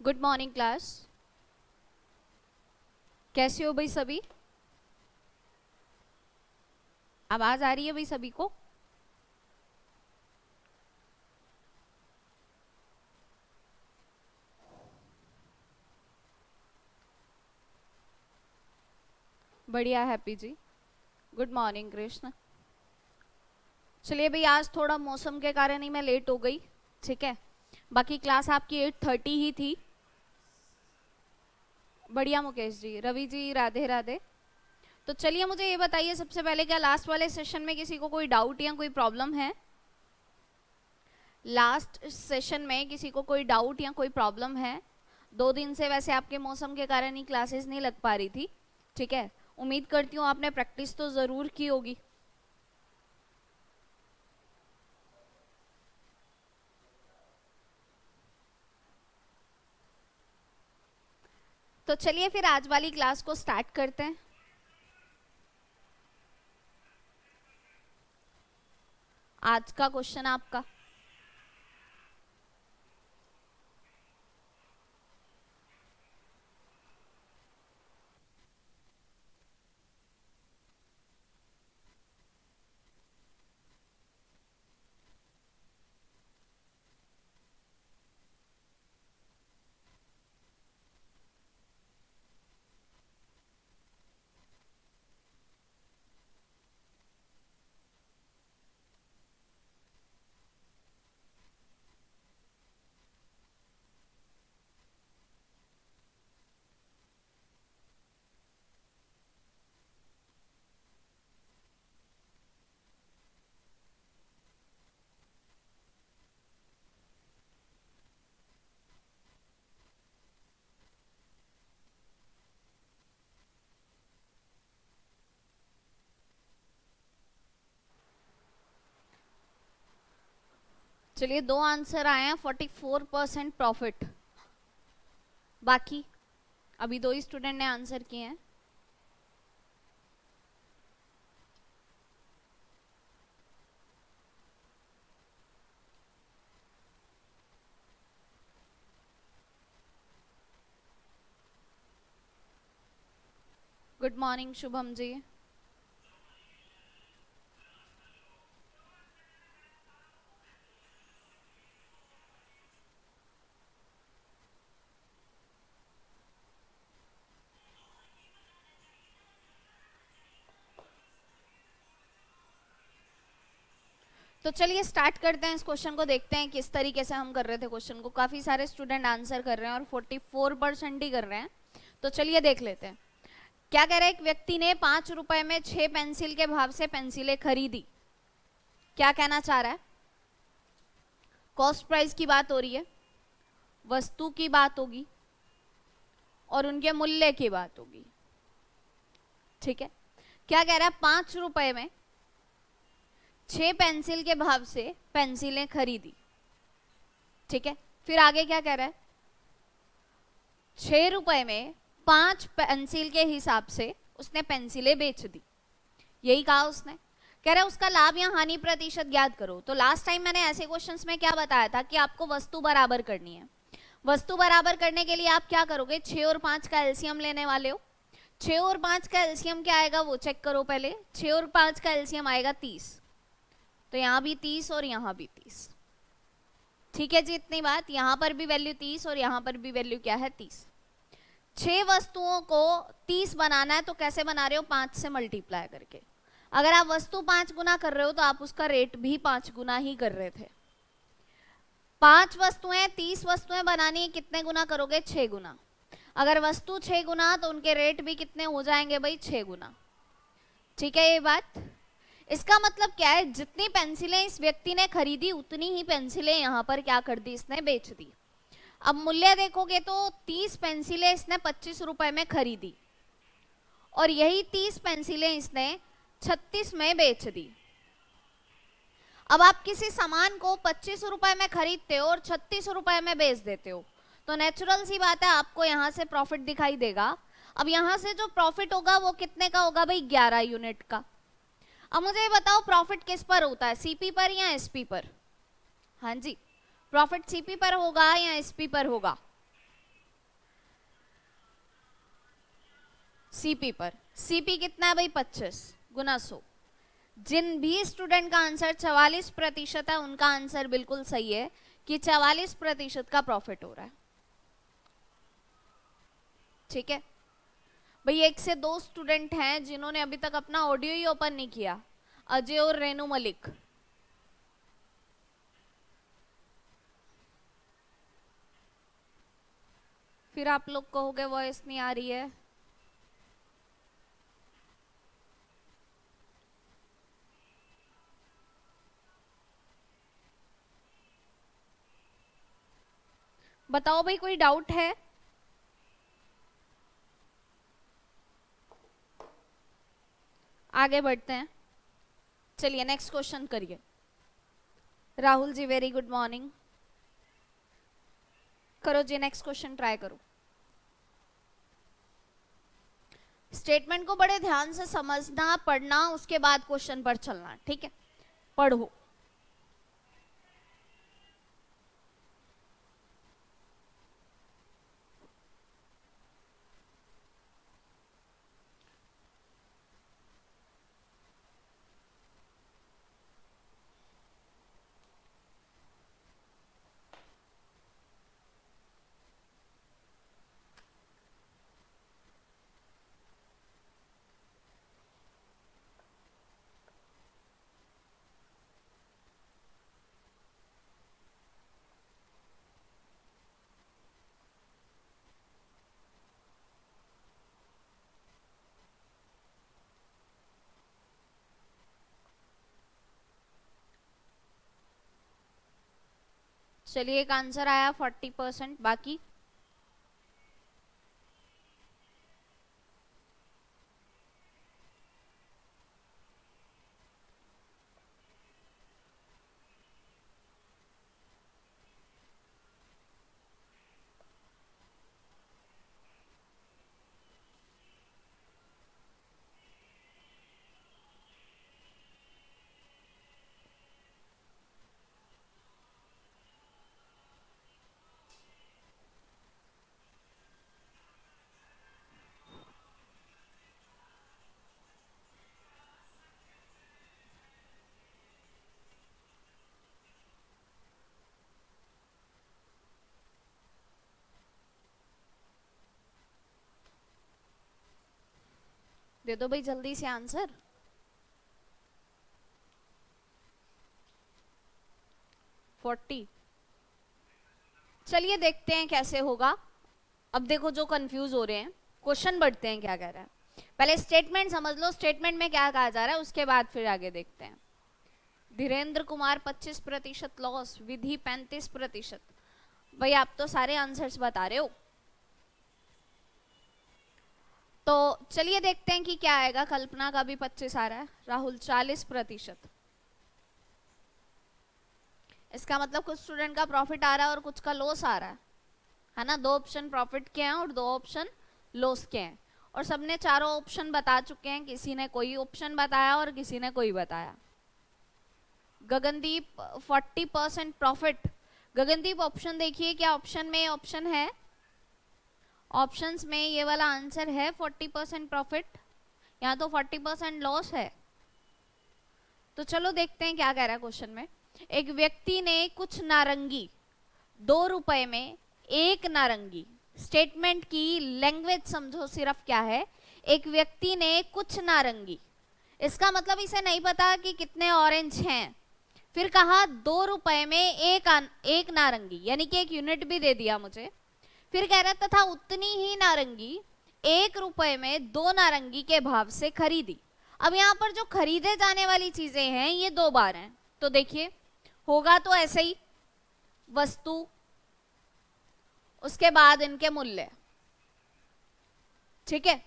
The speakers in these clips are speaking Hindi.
Good morning class. कैसे हो भाई सभी? आवाज आ रही है भाई सभी को? बढ़िया happy ji. Good morning Krishna. चलिए भाई, आज थोड़ा मौसम के कारण ही मैं लेट हो गई। ठीक है, बाकी क्लास आपकी 8:30 ही थी। बढ़िया मुकेश जी, रवि जी, राधे राधे। तो चलिए मुझे ये बताइए सबसे पहले, क्या लास्ट वाले सेशन में किसी को कोई डाउट या कोई प्रॉब्लम है? लास्ट सेशन में किसी को कोई डाउट या कोई प्रॉब्लम है? 2 दिन से वैसे आपके मौसम के कारण ही क्लासेस नहीं लग पा रही थी। ठीक है, उम्मीद करती हूँ आपने प्रैक्टिस तो ज़रूर की होगी। तो चलिए फिर आज वाली क्लास को स्टार्ट करते हैं। आज का क्वेश्चन आपका, चलिए 2 आंसर आए हैं। 44% प्रॉफिट। बाकी अभी 2 ही स्टूडेंट ने आंसर किए हैं। Good morning Shubham ji. तो चलिए स्टार्ट करते हैं इस क्वेश्चन को, देखते हैं किस तरीके से हम कर रहे थे क्वेश्चन को। काफी सारे स्टूडेंट आंसर कर रहे हैं और 44% ही कर रहे हैं। तो चलिए देख लेते हैं क्या कह रहा है। एक व्यक्ति ने 5 रुपए में 6 पेंसिल के भाव से पेंसिलें खरीदी। क्या कहना चाह रहा है? कॉस्ट प्राइस की बात हो रही है, वस्तु की बात होगी और उनके मूल्य की बात होगी। ठीक है, क्या कह रहा है? 5 रुपए में 6 पेंसिल के भाव से पेंसिलें खरीदी। ठीक है, फिर आगे क्या कह रहा है? 6 रुपए में 5 पेंसिल के हिसाब से उसने पेंसिलें बेच दी। यही कहा उसने। कह रहा है उसका लाभ या हानि प्रतिशत ज्ञात करो। तो लास्ट टाइम मैंने ऐसे क्वेश्चंस में क्या बताया था कि आपको वस्तु बराबर करनी है। वस्तु बराबर करने के लिए आप क्या करोगे? 6 और 5 का एलसीएम लेने वाले हो। 6 और 5 का एलसीएम क्या आएगा वो चेक करो पहले। 6 और 5 का एलसीएम आएगा 30। तो यहाँ भी 30 और यहाँ भी 30। ठीक है जी, इतनी बात। यहाँ पर भी वैल्यू 30 और यहाँ पर भी वैल्यू क्या है? 30। 6 वस्तुओं को 30 बनाना है तो कैसे बना रहे हो? 5 से मल्टीप्लाई करके। अगर आप वस्तु 5 गुना कर रहे हो तो आप उसका रेट भी 5 गुना ही कर रहे थे। 5 वस्तुएं 30 वस्तुएं बनानी है, कितने गुना करोगे? 6 गुना। अगर वस्तु 6 गुना तो उनके रेट भी कितने हो जाएंगे भाई? 6 गुना। ठीक है ये बात। इसका मतलब क्या है? जितनी पेंसिलें इस व्यक्ति ने खरीदी उतनी ही पेंसिलें यहाँ पर क्या कर दी? इसने बेच दी। अब मूल्य देखोगे तो 30 पेंसिलें इसने 25 रुपए में खरीदी और यही 30 पेंसिलें इसने 36 में बेच दी। अब आप किसी सामान को 25 रुपए में खरीदते हो और 36 रुपए में बेच देते हो तो नेचुरल सी बात है आपको यहाँ से प्रॉफिट दिखाई देगा। अब यहाँ से जो प्रॉफिट होगा वो कितने का होगा भाई? 11 यूनिट का। अब मुझे ये बताओ प्रॉफिट किस पर होता है? सीपी पर या एसपी पर? हाँ जी, प्रॉफिट सीपी पर होगा या एसपी पर होगा? सीपी पर। सीपी कितना है भाई 25 गुना 100। जिन भी स्टूडेंट का आंसर 44% है उनका आंसर बिल्कुल सही है कि 44% का प्रॉफिट हो रहा है। ठीक है भाई, 1 से 2 स्टूडेंट हैं जिन्होंने अभी तक अपना ऑडियो ही ओपन नहीं किया, अजय और रेनू मलिक। फिर आप लोग कहोगे वॉइस नहीं आ रही है। बताओ भाई, कोई डाउट है? आगे बढ़ते हैं, चलिए नेक्स्ट क्वेश्चन करिए। Rahul ji very good morning. करो जी, नेक्स्ट क्वेश्चन ट्राई करो। स्टेटमेंट को बड़े ध्यान से समझना, पढ़ना, उसके बाद क्वेश्चन पर चलना। ठीक है, पढ़ो। चलिए, एक आंसर आया 40%, बाकी दे दो भाई जल्दी से आंसर। फोर्टी। चलिए देखते हैं कैसे होगा। अब देखो, जो कंफ्यूज हो रहे हैं, क्वेश्चन बढ़ते हैं क्या कह रहा है। पहले स्टेटमेंट समझ लो, स्टेटमेंट में क्या कहा जा रहा है, उसके बाद फिर आगे देखते हैं। धीरेन्द्र कुमार 25% लॉस, विधि 35%। भाई आप तो सारे आंसर्स बता रहे हो, तो चलिए देखते हैं कि क्या आएगा। कल्पना का भी 25 आ रहा है, राहुल 40%। इसका मतलब कुछ स्टूडेंट का प्रॉफिट आ रहा है और कुछ का लॉस आ रहा है ना। 2 ऑप्शन प्रॉफिट के हैं और 2 ऑप्शन लॉस के हैं, और सबने चारों ऑप्शन बता चुके हैं। किसी ने कोई ऑप्शन बताया और किसी ने कोई बताया। गगनदीप 40% प्रॉफिट। गगनदीप ऑप्शन देखिए, क्या ऑप्शन में ऑप्शन है? ऑप्शंस में ये वाला आंसर है 40% प्रॉफिट, यहाँ तो 40% लॉस है। तो चलो देखते हैं क्या कह रहा है क्वेश्चन में। एक व्यक्ति ने कुछ नारंगी 2 रुपए में 1 नारंगी। स्टेटमेंट की लैंग्वेज समझो सिर्फ क्या है। एक व्यक्ति ने कुछ नारंगी, इसका मतलब इसे नहीं पता कि कितने ऑरेंज हैं। फिर कहा 2 रुपए में एक नारंगी, यानी कि 1 यूनिट भी दे दिया मुझे। फिर कह रहा तथा उतनी ही नारंगी 1 रुपए में 2 नारंगी के भाव से खरीदी। अब यहाँ पर जो खरीदे जाने वाली चीजें हैं ये 2 बार हैं, तो देखिए होगा तो ऐसे ही, वस्तु, उसके बाद इनके मूल्य। ठीक है,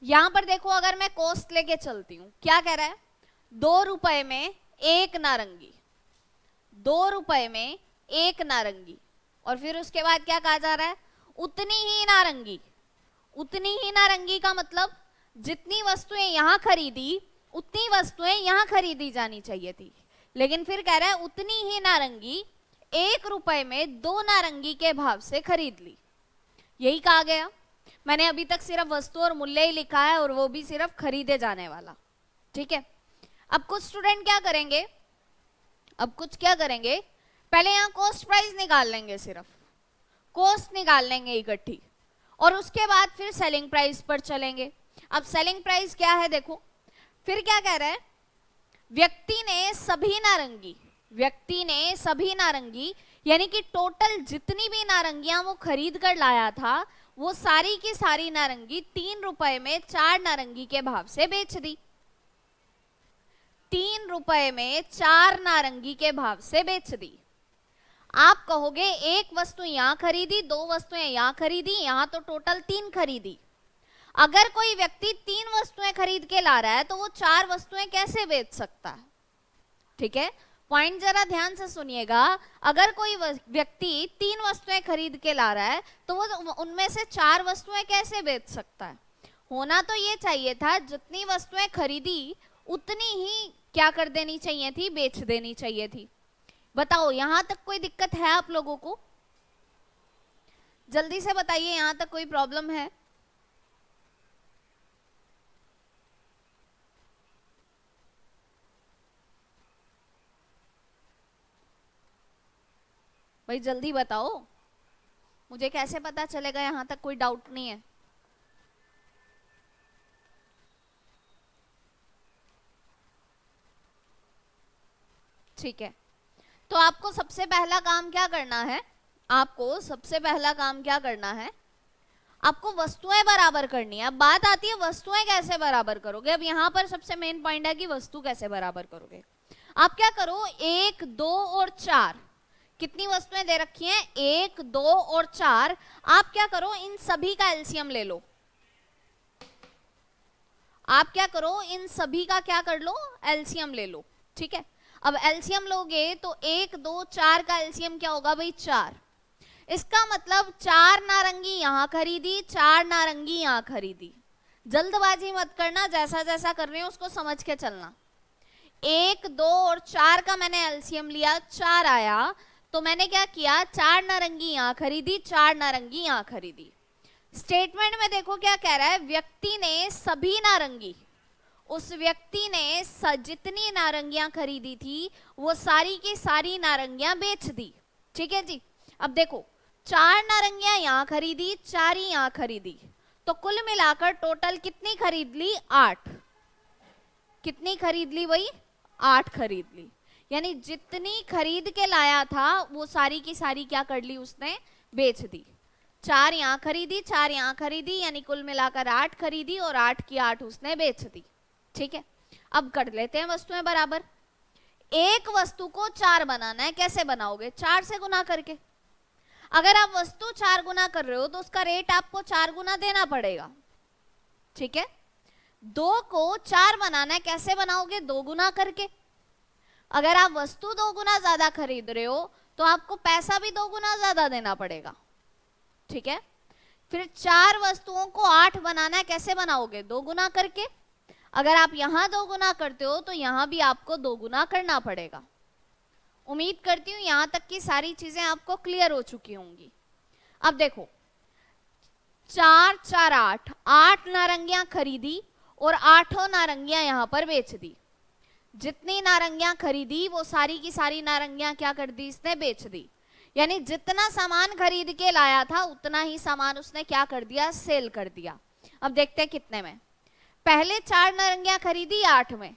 यहां पर देखो, अगर मैं कॉस्ट लेके चलती हूं, क्या कह रहा है? 2 रुपए में 1 नारंगी, 2 रुपए में 1 नारंगी, और फिर उसके बाद क्या कहा जा रहा है? उतनी ही नारंगी। उतनी ही नारंगी का मतलब जितनी वस्तुएं यहां खरीदी उतनी वस्तुएं यहां खरीदी जानी चाहिए थी, लेकिन फिर कह रहा है उतनी ही नारंगी 1 रुपए में 2 नारंगी के भाव से खरीद ली। यही कहा गया। मैंने अभी तक सिर्फ वस्तु और मूल्य ही लिखा है, और वो भी सिर्फ खरीदे जाने वाला। ठीक है, अब कुछ स्टूडेंट क्या करेंगे, पहले यहाँ कॉस्ट प्राइस निकाल लेंगे, सिर्फ कॉस्ट निकाल लेंगे इकट्ठी, और उसके बाद फिर सेलिंग प्राइस पर चलेंगे। अब सेलिंग प्राइस क्या है देखो, फिर क्या कह रहा है, व्यक्ति ने सभी नारंगी यानी कि टोटल जितनी भी नारंगियां वो खरीद कर लाया था, वो सारी की सारी नारंगी 3 रुपए में 4 नारंगी के भाव से बेच दी। 3 रुपए में 4 नारंगी के भाव से बेच दी। आप कहोगे एक वस्तु यहां खरीदी, 2 वस्तुएं यहां खरीदी, यहां तो टोटल 3 खरीदी। अगर कोई व्यक्ति 3 वस्तुएं खरीद के ला रहा है तो वो 4 वस्तुएं कैसे बेच सकता है? ठीक है, पॉइंट जरा ध्यान से सुनिएगा। अगर कोई व्यक्ति 3 वस्तुएं खरीद के ला रहा है तो वो उनमें से 4 वस्तुएं कैसे बेच सकता है? होना तो ये चाहिए था, जितनी वस्तुएं खरीदी उतनी ही क्या कर देनी चाहिए थी, बेच देनी चाहिए थी। बताओ यहां तक कोई दिक्कत है आप लोगों को? जल्दी से बताइए, यहां तक कोई प्रॉब्लम है? भाई जल्दी बताओ, मुझे कैसे पता चलेगा यहां तक कोई डाउट नहीं है? ठीक है, तो आपको सबसे पहला काम क्या करना है, आपको वस्तुएं बराबर करनी है। अब बात आती है वस्तुएं कैसे बराबर करोगे। अब यहाँ पर सबसे मेन पॉइंट है कि वस्तु कैसे बराबर करोगे। आप क्या करो, 1, 2 और 4, कितनी वस्तुएं दे रखी हैं, 1, 2 और 4। आप क्या करो, इन सभी का एलसीएम ले लो। आप क्या करो, इन सभी का क्या कर लो, एलसीएम ले लो। ठीक है, अब एलसीएम लोगे तो 1, 2, 4 का एलसीएम क्या होगा भाई, 4। इसका मतलब 4 नारंगी यहां खरीदी, 4 नारंगी यहां खरीदी। जल्दबाजी मत करना, जैसा जैसा कर रहे हो उसको समझ के चलना। 1, 2 और 4 का मैंने एलसीएम लिया, 4 आया, तो मैंने क्या किया, 4 नारंगी यहां खरीदी, 4 नारंगी यहां खरीदी। स्टेटमेंट में देखो क्या कह रहा है, व्यक्ति ने सभी नारंगी, उस व्यक्ति ने जितनी नारंगियां खरीदी थी वो सारी की सारी नारंगियां बेच दी। ठीक है जी, अब देखो 4 नारंगियां यहां खरीदी, 4 ही यहां खरीदी, तो कुल मिलाकर टोटल कितनी खरीद ली, 8। कितनी खरीद ली भाई, 8 खरीद ली। यानी जितनी खरीद के लाया था वो सारी की सारी क्या कर ली उसने, बेच दी। 4 यहां खरीदी, 4 यहां खरीदी, यानी कुल मिलाकर 8 खरीदी, और 8 की 8 उसने बेच दी। ठीक है, अब कर लेते हैं वस्तुएं बराबर। एक वस्तु को 4 बनाना है, कैसे बनाओगे, 4 से गुना करके। अगर आप वस्तु 4 गुना कर रहे हो तो उसका रेट आपको 4 गुना देना पड़ेगा। ठीक है, 2 को 4 बनाना है, कैसे बनाओगे, 2 गुना करके। अगर आप वस्तु 2 गुना ज्यादा खरीद रहे हो तो आपको पैसा भी 2 गुना ज्यादा देना पड़ेगा। ठीक है, फिर 4 वस्तुओं को 8 बनाना है, कैसे बनाओगे, 2 गुना करके। अगर आप यहां 2 गुना करते हो तो यहां भी आपको 2 गुना करना पड़ेगा। उम्मीद करती हूं यहां तक की सारी चीजें आपको क्लियर हो चुकी होंगी। अब देखो 4, 4, 8, 8 नारंगियां खरीदी और 8 नारंगियां यहां पर बेच दी। जितनी नारंगियां खरीदी वो सारी की सारी नारंगियां क्या कर दी, इसने बेच दी। यानी जितना सामान खरीद के लाया था उतना ही सामान उसने क्या कर दिया, सेल कर दिया। अब देखते हैं कितने में। पहले 4 नारंगियां खरीदी 8 में,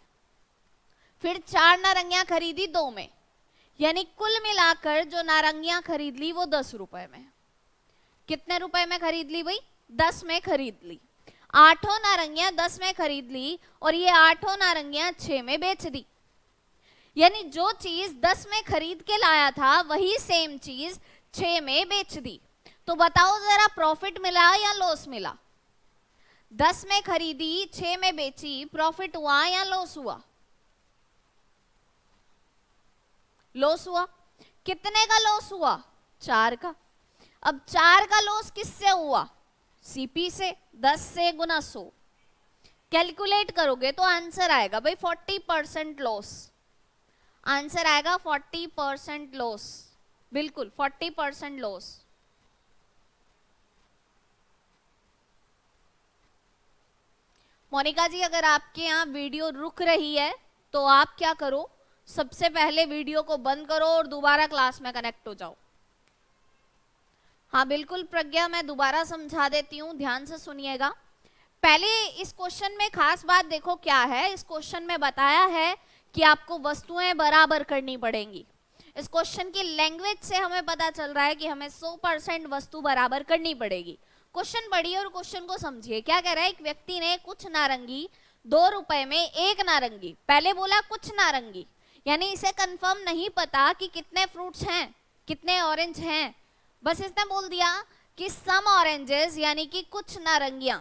फिर 4 नारंगियां खरीदी 2 में, यानी कुल मिलाकर जो नारंगियां खरीद ली वो 10 रुपए में। कितने रुपए में खरीद ली भाई, 10 में खरीद ली। 8 नारंगियां 10 में खरीद ली और ये 8 नारंगियां 6 में बेच दी। यानी जो चीज 10 में खरीद के लाया था वही सेम चीज 6 में बेच दी। तो बताओ जरा, प्रॉफिट मिला या लॉस मिला? 10 में खरीदी, 6 में बेची, प्रॉफिट हुआ या लॉस हुआ? लॉस हुआ। कितने का लॉस हुआ, 4 का। अब 4 का लॉस किससे हुआ, सीपी से। 10 से गुना 100 कैलकुलेट करोगे तो आंसर आएगा भाई 40% लॉस। आंसर आएगा 40% लॉस, बिल्कुल 40% लॉस। मोनिका जी, अगर आपके यहाँ वीडियो रुक रही है तो आप क्या करो, सबसे पहले वीडियो को बंद करो और दोबारा क्लास में कनेक्ट हो जाओ। हाँ बिल्कुल प्रज्ञा, मैं दोबारा समझा देती हूँ, ध्यान से सुनिएगा। पहले इस क्वेश्चन में खास बात देखो क्या है। इस क्वेश्चन में बताया है कि आपको वस्तुएं बराबर करनी पड़ेंगी। इस क्वेश्चन की लैंग्वेज से हमें पता चल रहा है कि हमें 100% वस्तु बराबर करनी पड़ेगी। क्वेश्चन पढ़िए और क्वेश्चन को समझिए। क्या कह रहा है, एक व्यक्ति ने कुछ नारंगी 2 रुपए में एक नारंगी, पहले बोला कुछ नारंगी, यानी इसे कंफर्म नहीं पता कि कितने फ्रूट्स हैं, कितने ऑरेंज हैं, बस इसने बोल दिया कि सम ऑरेंजेस, यानी कि कुछ नारंगियां,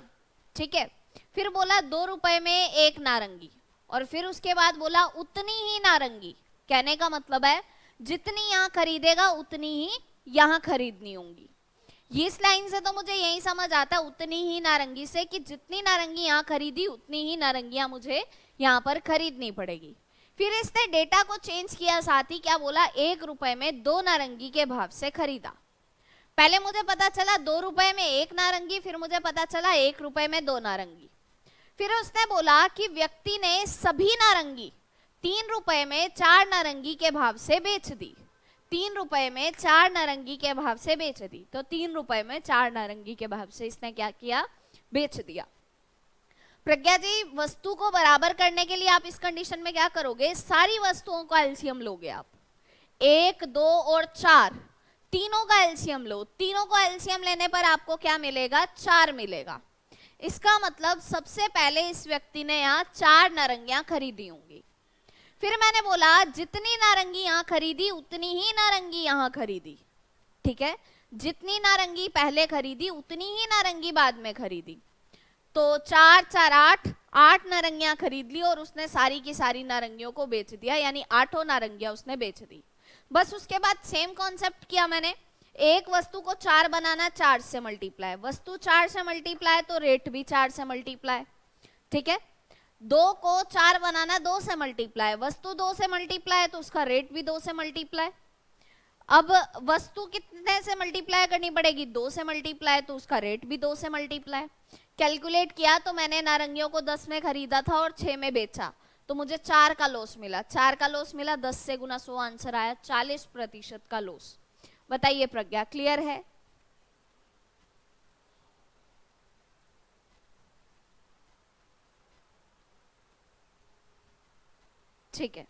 ठीक है। फिर बोला 2 रुपए में एक नारंगी, और फिर उसके बाद बोला उतनी ही नारंगी। कहने का मतलब है जितनी यहाँ खरीदेगा उतनी ही यहाँ खरीदनी होंगी। ये इस लाइन से तो मुझे यही समझ आता है, उतनी ही नारंगी से, कि जितनी नारंगी यहाँ खरीदी उतनी ही नारंगियां मुझे यहाँ पर खरीदनी पड़ेगी। फिर इसने डेटा को चेंज किया, साथ ही क्या बोला, 1 रुपए में 2 नारंगी के भाव से खरीदा। पहले मुझे पता चला 2 रुपए में एक नारंगी, फिर मुझे पता चला 1 रुपए में 2 नारंगी। फिर उसने बोला कि व्यक्ति ने सभी नारंगी 3 रुपए में 4 नारंगी के भाव से बेच दी। 3 रुपए में 4 नारंगी के भाव से बेच दी, तो 3 रुपए में 4 नारंगी के भाव से इसने क्या किया, बेच दिया। प्रज्ञा जी, वस्तु को बराबर करने के लिए आप इस कंडीशन में क्या करोगे, सारी वस्तुओं का एलसीएम लोगे आप। 1, 2 और 4, तीनों का एलसीएम लो। तीनों को एलसीएम लेने पर आपको क्या मिलेगा, 4 मिलेगा। इसका मतलब सबसे पहले इस व्यक्ति ने यहाँ 4 नारंगियां खरीदी होंगी। फिर मैंने बोला जितनी नारंगी यहाँ खरीदी उतनी ही नारंगी यहाँ खरीदी, ठीक है। जितनी नारंगी पहले खरीदी उतनी ही नारंगी बाद में खरीदी। तो 4, 4, 8 नारंगियां खरीद ली और उसने सारी की सारी नारंगियों को बेच दिया, यानी 8 नारंगियां उसने बेच दी। बस उसके बाद सेम कॉन्सेप्ट किया मैंने, एक वस्तु को 4 बनाना, 4 से मल्टीप्लाई, वस्तु 4 से मल्टीप्लाई तो रेट भी 4 से मल्टीप्लाई, ठीक है। 2 को 4 बनाना, 2 से मल्टीप्लाई, वस्तु 2 से मल्टीप्लाई तो उसका रेट भी 2 से मल्टीप्लाई। अब वस्तु कितने से मल्टीप्लाई करनी पड़ेगी, 2 से मल्टीप्लाई तो उसका रेट भी 2 से मल्टीप्लाई। कैलकुलेट किया तो मैंने नारंगियों को 10 में खरीदा था और 6 में बेचा, तो मुझे 4 का लॉस मिला। 4 का लॉस मिला, 10 से गुना 100 आंसर आया, 40% का लॉस। बताइए प्रज्ञा, क्लियर है? ठीक है।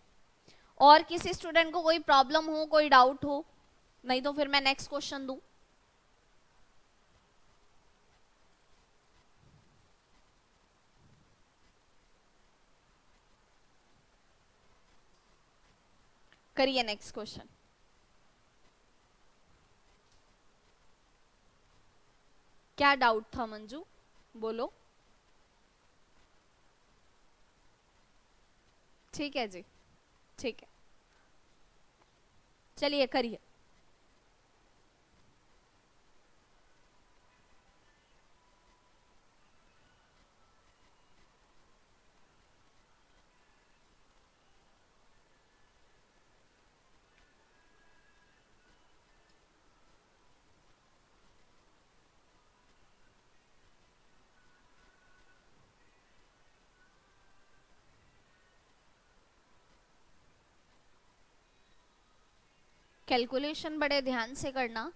और किसी स्टूडेंट को कोई प्रॉब्लम हो, कोई डाउट हो, नहीं तो फिर मैं नेक्स्ट क्वेश्चन दूं। करिए नेक्स्ट क्वेश्चन। क्या डाउट था मंजू, बोलो। ठीक है जी, ठीक है, चलिए करिए। कैलकुलेशन बड़े ध्यान से करना।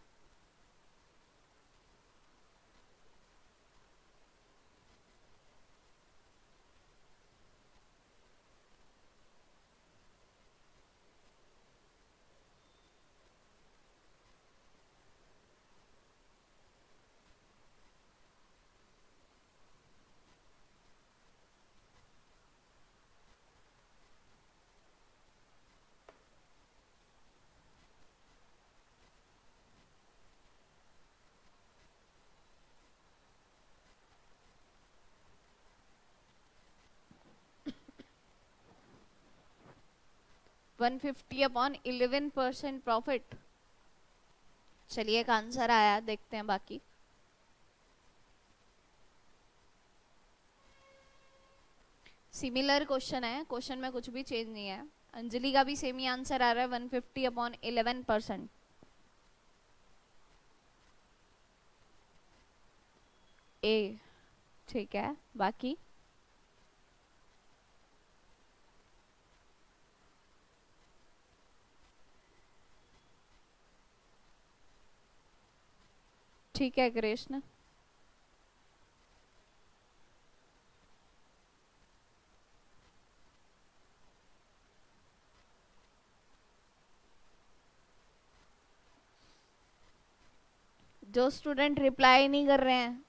$150/11% प्रॉफिट। चलिए एक आंसर आया, देखते हैं बाकी। सिमिलर क्वेश्चन है, क्वेश्चन में कुछ भी चेंज नहीं है। अंजलि का भी सेम ही आंसर आ रहा है, 150/11%। ए, ठीक है, बाकी ठीक है कृष्ण। जो स्टूडेंट रिप्लाई नहीं कर रहे हैं,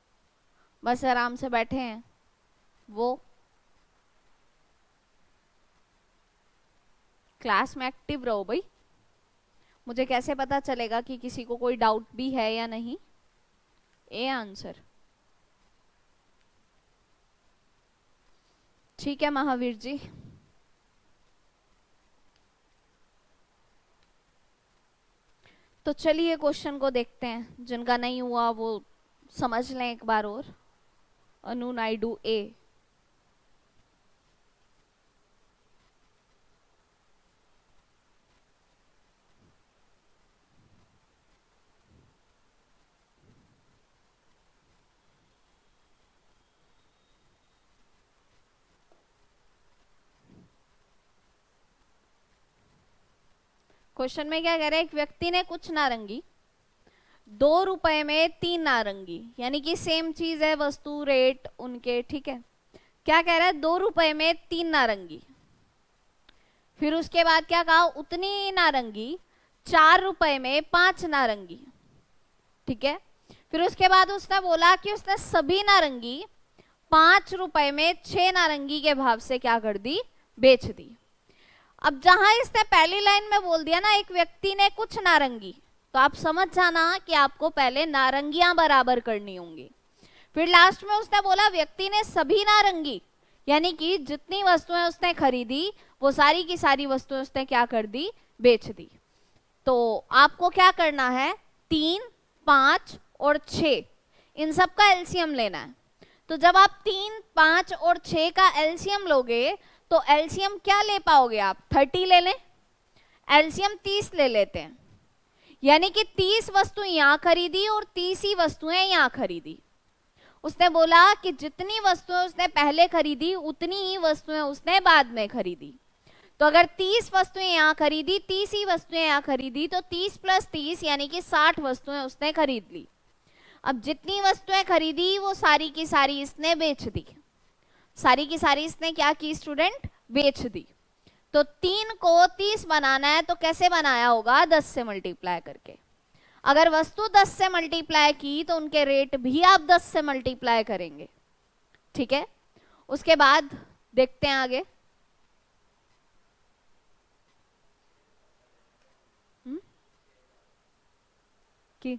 बस आराम से बैठे हैं, वो क्लास में एक्टिव रहो भाई। मुझे कैसे पता चलेगा कि किसी को कोई डाउट भी है या नहीं? A answer. ठीक है महावीर जी। तो चलिए क्वेश्चन को देखते हैं, जिनका नहीं हुआ वो समझ लें एक बार और। अनु नायडू ए। क्वेश्चन में क्या कह रहे हैं? एक व्यक्ति ने कुछ नारंगी 2 रुपए में 3 नारंगी, यानी कि सेम चीज है, वस्तु रेट उनके, ठीक है। क्या कह रहा है? 2 रुपए में 3 नारंगी। फिर उसके बाद क्या कहा? उतनी नारंगी 4 रुपए में 5 नारंगी, ठीक है। फिर उसके बाद उसने बोला कि उसने सभी नारंगी 5 रुपए में 6 नारंगी के भाव से क्या कर दी? बेच दी। अब जहां इसने पहली लाइन में बोल दिया ना एक व्यक्ति ने कुछ नारंगी, तो आप समझ जाना कि आपको पहले नारंगियां बराबर करनी होंगी। फिर लास्ट में उसने बोला व्यक्ति ने सभी नारंगी, यानी कि जितनी वस्तुएं उसने खरीदी वो सारी की सारी वस्तुएं उसने क्या कर दी? बेच दी। तो आपको क्या करना है? 3, 5 और 6 इन सब का एलसीएम लेना है। तो जब आप 3, 5 और 6 का एलसीएम लोगे तो एलसीएम क्या ले पाओगे आप? 30 ले लें। एलसीएम 30 ले लेते हैं, यानी कि 30 वस्तु यहां खरीदी और 30 ही वस्तुएं यहां खरीदी। उसने बोला कि जितनी वस्तुएं उसने पहले खरीदी उतनी ही वस्तुएं उसने बाद में खरीदी। तो अगर 30 वस्तुएं यहाँ खरीदी, 30 ही वस्तुएं यहाँ खरीदी, तो 30 + 30 यानी कि 60 वस्तुएं उसने खरीद ली। अब जितनी वस्तुएं खरीदी वो सारी की सारी इसने बेच दी। सारी की सारी इसने क्या की स्टूडेंट? बेच दी। तो 3 को 30 बनाना है तो कैसे बनाया होगा? 10 से मल्टीप्लाई करके। अगर वस्तु 10 से मल्टीप्लाई की तो उनके रेट भी आप 10 से मल्टीप्लाई करेंगे, ठीक है। उसके बाद देखते हैं आगे। कि